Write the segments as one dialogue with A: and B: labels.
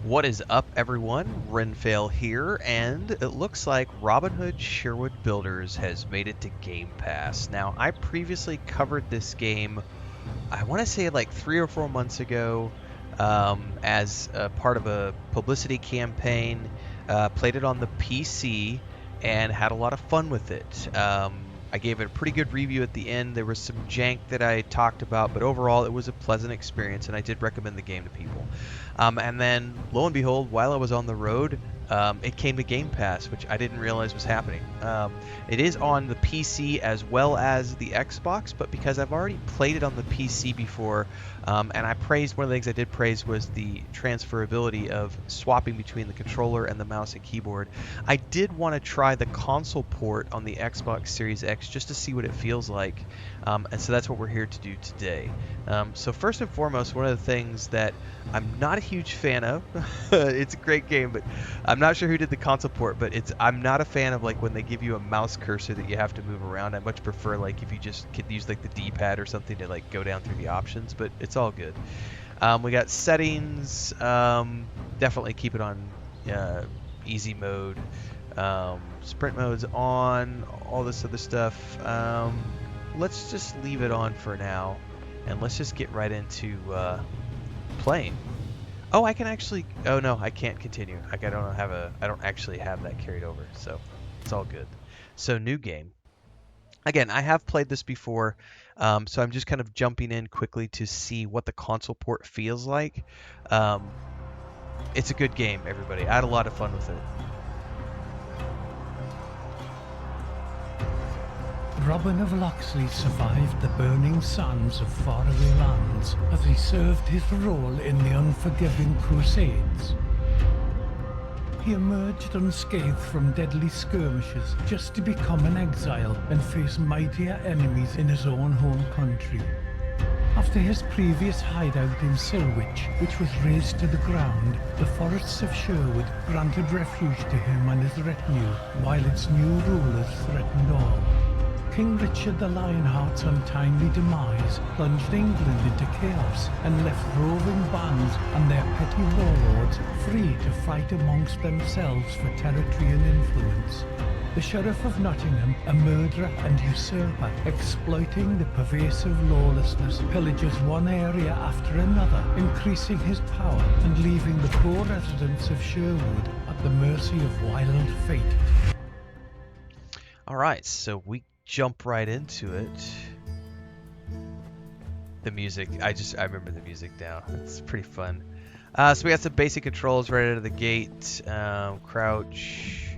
A: What is up, everyone? Renfail here, and it looks like Robinhood Sherwood Builders has made it to Game Pass. Now, I previously covered this game, I want to say like 3 or 4 months ago, as a part of a publicity campaign. Played it on the PC and had a lot of fun with it. I gave it a pretty good review at the end. There was some jank that I talked about, but overall it was a pleasant experience, and I did recommend the game to people. And then, lo and behold, while I was on the road, it came to Game Pass, which I didn't realize was happening. It is on the PC as well as the Xbox, but because I've already played it on the PC before, and I praised, one of the things I did praise was the transferability of swapping between the controller and the mouse and keyboard. I did want to try the console port on the Xbox Series X just to see what it feels like, and so that's what we're here to do today. So first and foremost, one of the things that I'm not a huge fan of, it's a great game, but I'm not sure who did the console port, but I'm not a fan of like when they give you a mouse cursor that you have to move around. I much prefer like if you just could use like the D-pad or something to like go down through the options, but it's all good. We got settings, definitely keep it on easy mode. Sprint mode's on, all this other stuff. Let's just leave it on for now, and let's just get right into playing. Oh, I can actually. Oh no, I can't continue. Like I don't actually have that carried over, so it's all good. So new game. Again, I have played this before, so I'm just kind of jumping in quickly to see what the console port feels like. It's a good game, everybody. I had a lot of fun with it.
B: Robin of Locksley survived the burning sands of faraway lands as he served his role in the unforgiving Crusades. He emerged unscathed from deadly skirmishes just to become an exile and face mightier enemies in his own home country. After his previous hideout in Silwich, which was razed to the ground, the forests of Sherwood granted refuge to him and his retinue, while its new rulers threatened all. King Richard the Lionheart's untimely demise plunged England into chaos and left roving bands and their petty warlords free to fight amongst themselves for territory and influence. The Sheriff of Nottingham, a murderer and usurper, exploiting the pervasive lawlessness, pillages one area after another, increasing his power and leaving the poor residents of Sherwood at the mercy of wild fate.
A: All right, so we jump right into it. The music, I remember the music now. It's pretty fun. So we got some basic controls right out of the gate. Crouch.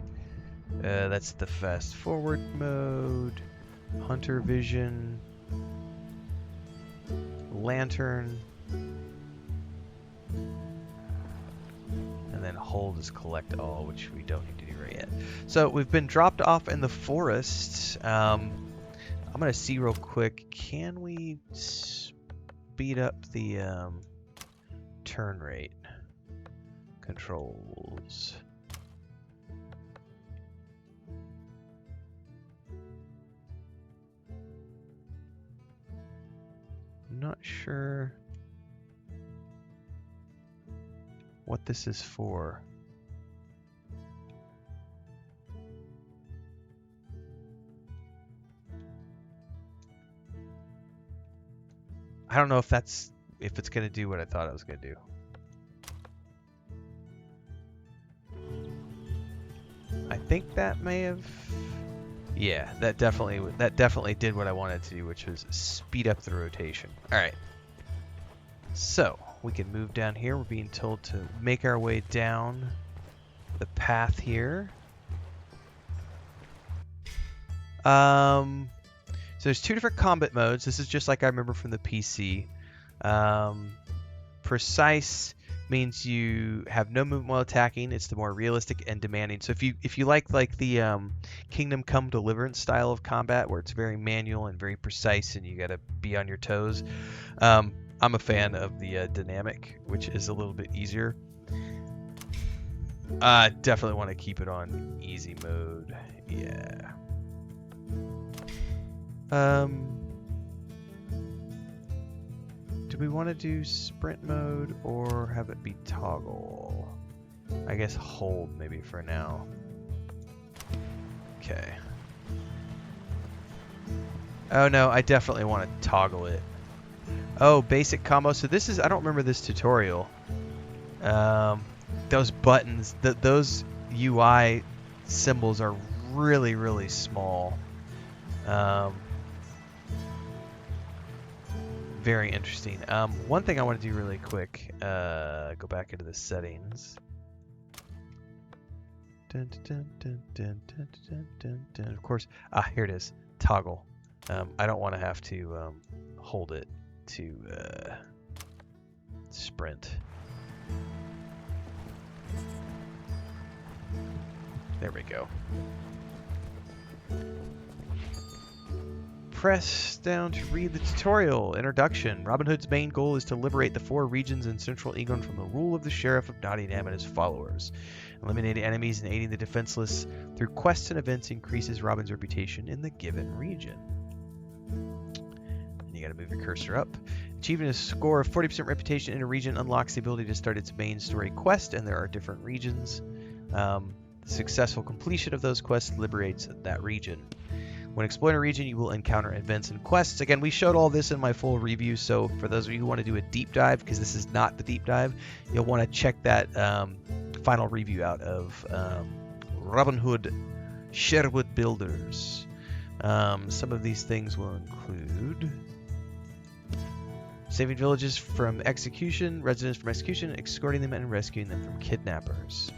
A: That's the fast forward mode. Hunter vision. Lantern. And then hold is collect all, which we don't need to do right yet. So we've been dropped off in the forest. I'm going to see real quick, can we speed up the turn rate controls? I'm not sure what this is for. I don't know if it's gonna do what I thought it was gonna do. I think that may have, yeah, that definitely did what I wanted to do, which was speed up the rotation. All right, so we can move down here. We're being told to make our way down the path here. So there's two different combat modes. This is just like I remember from the PC. Precise means you have no movement while attacking. It's the more realistic and demanding. So if you like the Kingdom Come Deliverance style of combat, where it's very manual and very precise and you gotta be on your toes, I'm a fan of the dynamic, which is a little bit easier. Definitely want to keep it on easy mode. Yeah. Do we want to do sprint mode or have it be toggle? guess hold maybe for now. Okay. Oh no, I definitely want to toggle it. Oh, basic combo. So this is, I don't remember this tutorial. Those buttons, those UI symbols are really, really small. Very interesting. One thing I want to do really quick, go back into the settings. Dun, dun, dun, dun, dun, dun, dun, dun. Of course, here it is, toggle. I don't want to have to hold it to sprint. There we go. Press down to read the tutorial. Introduction. Robin Hood's main goal is to liberate the 4 regions in central England from the rule of the Sheriff of Nottingham and his followers. Eliminating enemies and aiding the defenseless through quests and events increases Robin's reputation in the given region. And you gotta move your cursor up. Achieving a score of 40% reputation in a region unlocks the ability to start its main story quest, and there are different regions. The successful completion of those quests liberates that region. When exploring a region, you will encounter events and quests. Again, we showed all this in my full review, so for those of you who want to do a deep dive, because this is not the deep dive, you'll want to check that final review out of Robin Hood Sherwood Builders. Some of these things will include saving villages from execution, residents from execution, escorting them and rescuing them from kidnappers.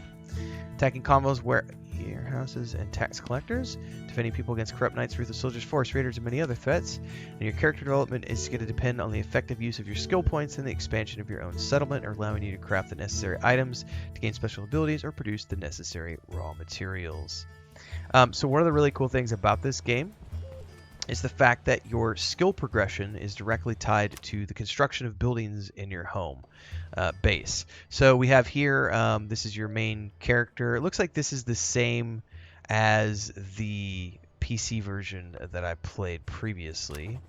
A: Attacking combos, warehouses, and tax collectors. Defending people against corrupt knights, ruthless soldiers, forest raiders, and many other threats. And your character development is going to depend on the effective use of your skill points and the expansion of your own settlement, or allowing you to craft the necessary items to gain special abilities or produce the necessary raw materials. So one of the really cool things about this game is the fact that your skill progression is directly tied to the construction of buildings in your home base. So we have here, this is your main character. It looks like this is the same as the PC version that I played previously.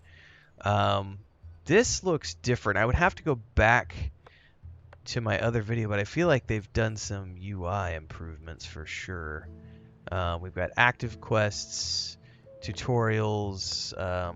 A: This looks different. I would have to go back to my other video, but I feel like they've done some UI improvements for sure. We've got active quests, tutorials.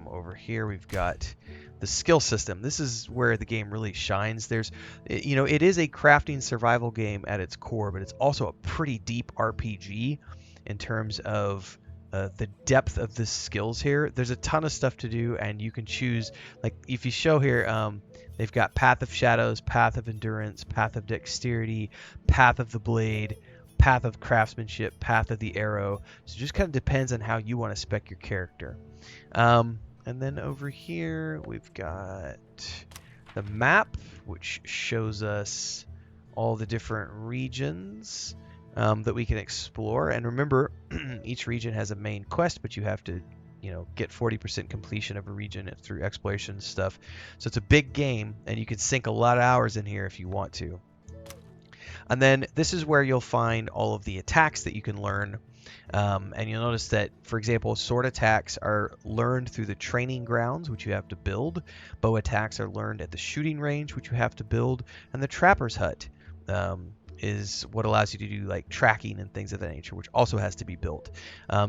A: Over here we've got the skill system. This is where the game really shines. There's, you know, it is a crafting survival game at its core, but it's also a pretty deep RPG in terms of the depth of the skills here. There's a ton of stuff to do, and you can choose, like if you show here, they've got Path of Shadows, Path of Endurance, Path of Dexterity, Path of the Blade, Path of Craftsmanship, Path of the Arrow. So it just kind of depends on how you want to spec your character. And then over here we've got the map, which shows us all the different regions that we can explore. And remember, each region has a main quest, but you have to, you know, get 40% completion of a region through exploration stuff. So it's a big game, and you can sink a lot of hours in here if you want to. And then this is where you'll find all of the attacks that you can learn. And you'll notice that, for example, sword attacks are learned through the training grounds, which you have to build. Bow attacks are learned at the shooting range, which you have to build. And the trapper's hut is what allows you to do like tracking and things of that nature, which also has to be built.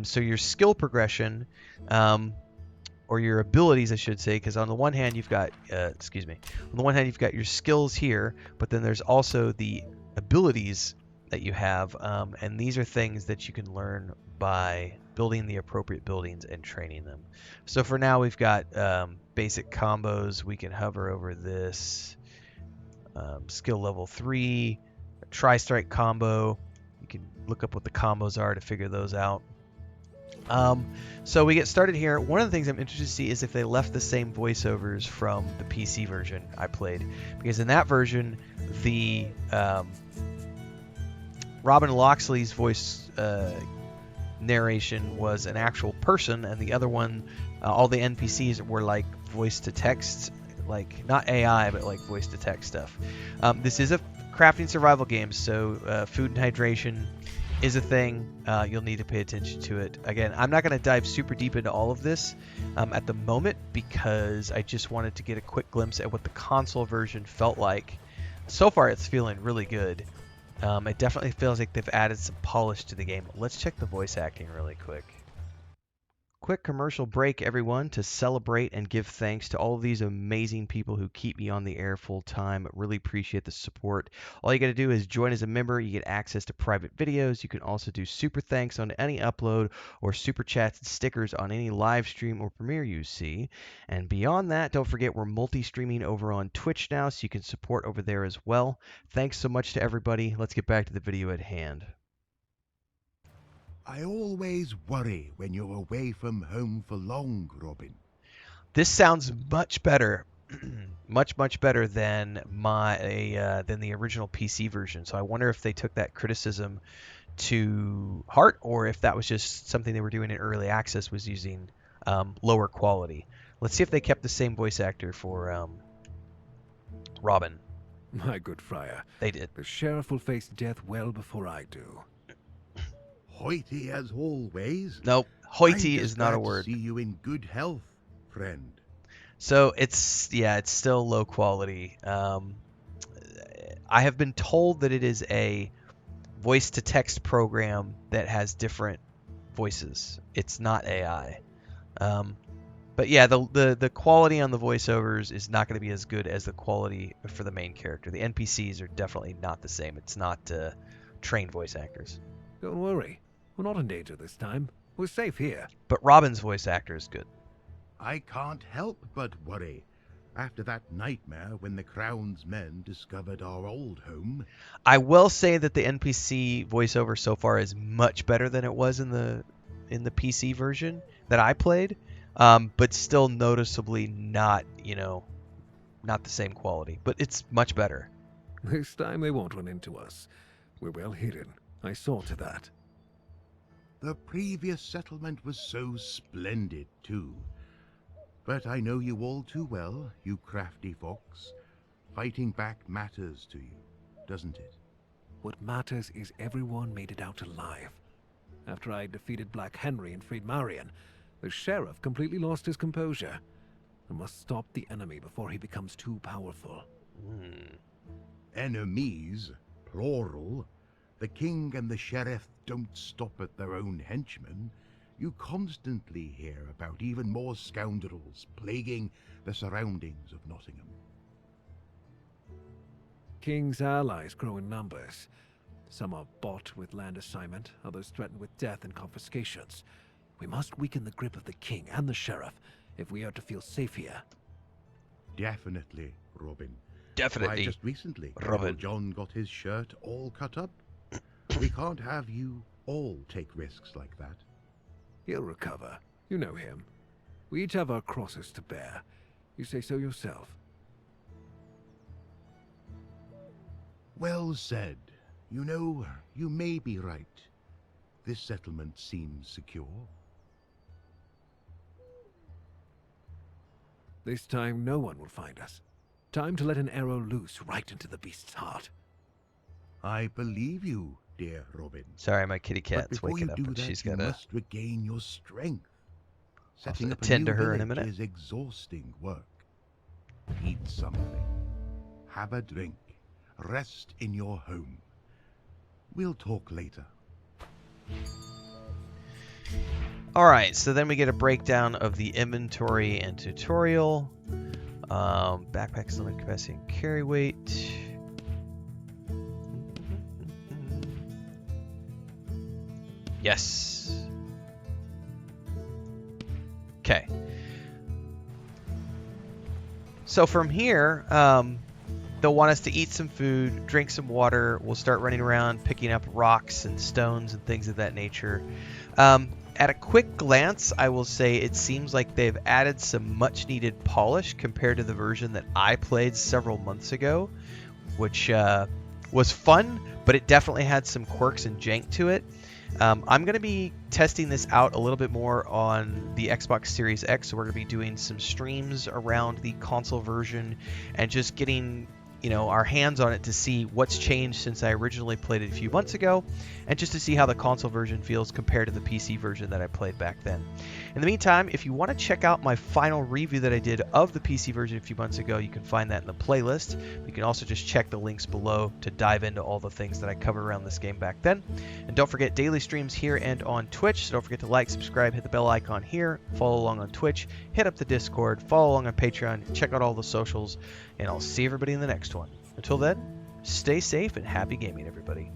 A: So your skill progression, or your abilities, I should say, because on the one hand you've got, on the one hand you've got your skills here, but then there's also the abilities that you have, and these are things that you can learn by building the appropriate buildings and training them. So for now we've got basic combos. We can hover over this skill level 3, tri-strike combo. You can look up what the combos are to figure those out. So we get started here. One of the things I'm interested to see is if they left the same voiceovers from the PC version I played, because in that version the Robin Loxley's voice narration was an actual person, and the other one, all the NPCs were like voice to text, like not AI, but like voice to text stuff. This is a crafting survival game, so food and hydration is a thing. You'll need to pay attention to it. Again, I'm not going to dive super deep into all of this at the moment, because I just wanted to get a quick glimpse at what the console version felt like. So far it's feeling really good. It definitely feels like they've added some polish to the game. Let's check the voice acting really quick. Quick commercial break, everyone, to celebrate and give thanks to all of these amazing people who keep me on the air full time. Really appreciate the support. All you got to do is join as a member. You get access to private videos. You can also do super thanks on any upload or super chats and stickers on any live stream or premiere you see. And beyond that, don't forget we're multi-streaming over on Twitch now, so you can support over there as well. Thanks so much to everybody. Let's get back to the video at hand.
C: I always worry when you're away from home for long, Robin.
A: This sounds much better, much better than than the original PC version. So I wonder if they took that criticism to heart, or if that was just something they were doing in early access, was using lower quality. Let's see if they kept the same voice actor for Robin.
D: My good friar,
A: They did.
D: the sheriff will face death well before I do.
C: Hoity as always.
A: Nope,
C: I'm
A: hoity
C: just
A: is not a
C: glad to
A: word.
C: see you in good health, friend.
A: So it's still low quality. I have been told that it is a voice to text program that has different voices. It's not AI. But yeah, the quality on the voiceovers is not going to be as good as the quality for the main character. The NPCs are definitely not the same. It's not trained voice actors.
D: Don't worry, we're not in danger this time. We're safe here.
A: But Robin's voice actor is good.
C: I can't help but worry. After that nightmare when the Crown's men discovered our old home.
A: I will say that the NPC voiceover so far is much better than it was in the PC version that I played, but still noticeably not not the same quality. But it's much better.
D: This time they won't run into us. We're well hidden. I saw to that.
C: The previous settlement was so splendid, too. But I know you all too well, you crafty fox. Fighting back matters to you, doesn't it?
D: What matters is everyone made it out alive. After I defeated Black Henry and freed Marion, the sheriff completely lost his composure. I must stop the enemy before he becomes too powerful.
C: Enemies, plural. The king and the sheriff don't stop at their own henchmen. You constantly hear about even more scoundrels plaguing the surroundings of Nottingham.
D: King's allies grow in numbers. Some are bought with land assignment, others threatened with death and confiscations. We must weaken the grip of the king and the sheriff if we are to feel safe here.
C: Definitely, Robin.
A: Definitely.
C: Why, just recently,
A: Robin.
C: Uncle John got his shirt all cut up. We can't have you all take risks like that.
D: He'll recover. You know him. We each have our crosses to bear. You say so yourself.
C: Well said. You know, you may be right. This settlement seems secure.
D: This time no one will find us. Time to let an arrow loose right into the beast's heart.
C: I believe you, dear Robin.
A: Sorry, my kitty
C: But
A: cat's
C: before
A: waking
C: you
A: up,
C: do
A: and
C: that,
A: she's
C: you
A: got to.
C: must regain your strength. Setting up a
A: attend
C: new
A: to her in a
C: village
A: minute.
C: is exhausting work. Eat something. Have a drink. Rest in your home. We'll talk later.
A: Alright, so then we get a breakdown of the inventory and tutorial. Backpack limit capacity and carry weight. Yes. Okay. So from here, they'll want us to eat some food, drink some water. We'll start running around picking up rocks and stones and things of that nature. At a quick glance, I will say it seems like they've added some much needed polish compared to the version that I played several months ago, which was fun, but it definitely had some quirks and jank to it. I'm going to be testing this out a little bit more on the Xbox Series X, so we're going to be doing some streams around the console version and just getting our hands on it to see what's changed since I originally played it a few months ago, and just to see how the console version feels compared to the PC version that I played back then. In the meantime, if you want to check out my final review that I did of the PC version a few months ago, you can find that in the playlist. You can also just check the links below to dive into all the things that I covered around this game back then. And don't forget daily streams here and on Twitch, so don't forget to like, subscribe, hit the bell icon here, follow along on Twitch, hit up the Discord, follow along on Patreon, check out all the socials, and I'll see everybody in the next one. Until then, stay safe and happy gaming, everybody.